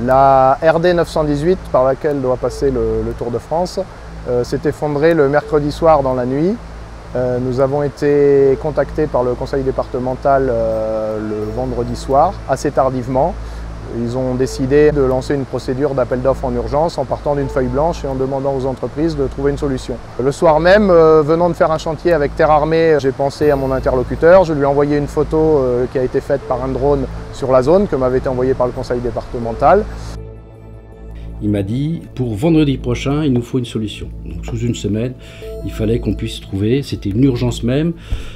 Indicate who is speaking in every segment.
Speaker 1: La RD 918 par laquelle doit passer le Tour de France s'est effondrée le mercredi soir dans la nuit. Nous avons été contactés par le conseil départemental le vendredi soir, assez tardivement. Ils ont décidé de lancer une procédure d'appel d'offres en urgence en partant d'une feuille blanche et en demandant aux entreprises de trouver une solution. Le soir même, venant de faire un chantier avec Terre Armée, j'ai pensé à mon interlocuteur. Je lui ai envoyé une photo qui a été faite par un drone sur la zone que m'avait été envoyée par le conseil départemental.
Speaker 2: Il m'a dit, pour vendredi prochain, il nous faut une solution. Donc sous une semaine, il fallait qu'on puisse trouver, c'était une urgence même.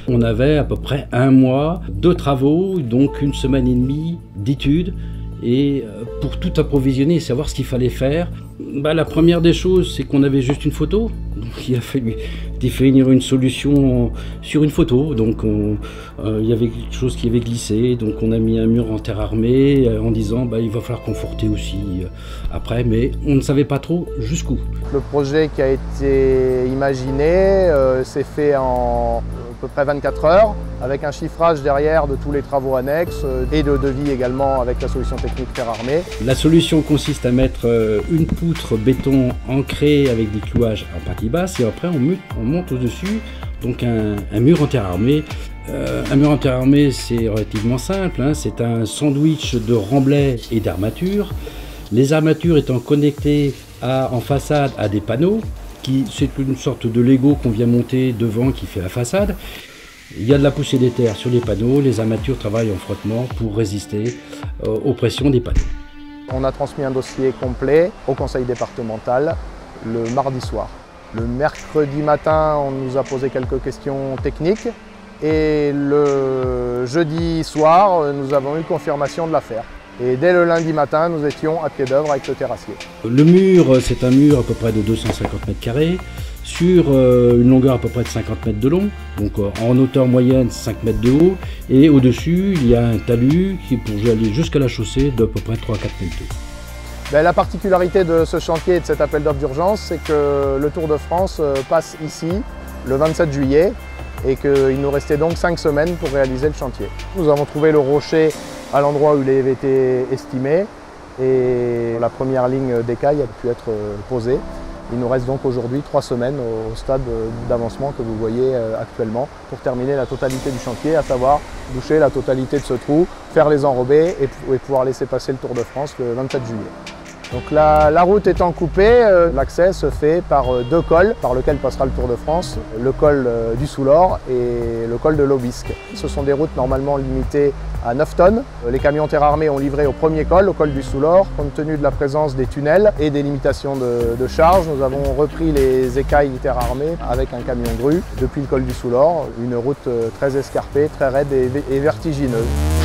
Speaker 2: On avait à peu près 1 mois de travaux, donc 1 semaine et demie d'études. Et pour tout approvisionner et savoir ce qu'il fallait faire, la première des choses, c'est qu'on avait juste une photo. Donc il a fallu définir une solution sur une photo. Donc il y avait quelque chose qui avait glissé. Donc on a mis un mur en terre armée en disant il va falloir conforter aussi après. Mais on ne savait pas trop jusqu'où. Le projet qui a été imaginé s'est fait en à peu près 24 heures, avec un chiffrage derrière de tous les travaux annexes et de devis également avec la solution technique Terre Armée. La solution consiste à mettre une poutre béton ancrée avec des clouages en partie basse et après on monte au-dessus donc un mur en terre armée. Un mur en terre armée, c'est relativement simple, hein, c'est un sandwich de remblais et d'armatures. Les armatures étant connectées en façade à des panneaux. C'est une sorte de Lego qu'on vient monter devant qui fait la façade. Il y a de la poussée d'éther sur les panneaux, les armatures travaillent en frottement pour résister aux pressions des panneaux. On a transmis un dossier complet au conseil départemental le mardi soir. Le mercredi matin, on nous a posé quelques questions techniques et le jeudi soir, nous avons eu confirmation de l'affaire. Et dès le lundi matin, nous étions à pied d'œuvre avec le terrassier. Le mur, c'est un mur à peu près de 250 mètres carrés, sur une longueur à peu près de 50 mètres de long, donc en hauteur moyenne 5 mètres de haut, et au-dessus, il y a un talus qui pour aller jusqu'à la chaussée d'à peu près 3-4 mètres de haut. La particularité de ce chantier et de cet appel d'offres d'urgence, c'est que le Tour de France passe ici le 27 juillet et qu'il nous restait donc 5 semaines pour réaliser le chantier. Nous avons trouvé le rocher à l'endroit où il avait été estimé et la première ligne d'écaille a pu être posée. Il nous reste donc aujourd'hui 3 semaines au stade d'avancement que vous voyez actuellement pour terminer la totalité du chantier, à savoir boucher la totalité de ce trou, faire les enrobés et pouvoir laisser passer le Tour de France le 27 juillet. Donc la route étant coupée, l'accès se fait par 2 cols par lesquels passera le Tour de France, le col du Soulor et le col de l'Aubisque. Ce sont des routes normalement limitées à 9 tonnes. Les camions Terre Armée ont livré au premier col, au col du Soulor. Compte tenu de la présence des tunnels et des limitations de charge, nous avons repris les écailles Terre Armée avec un camion grue depuis le col du Soulor, une route très escarpée, très raide et vertigineuse.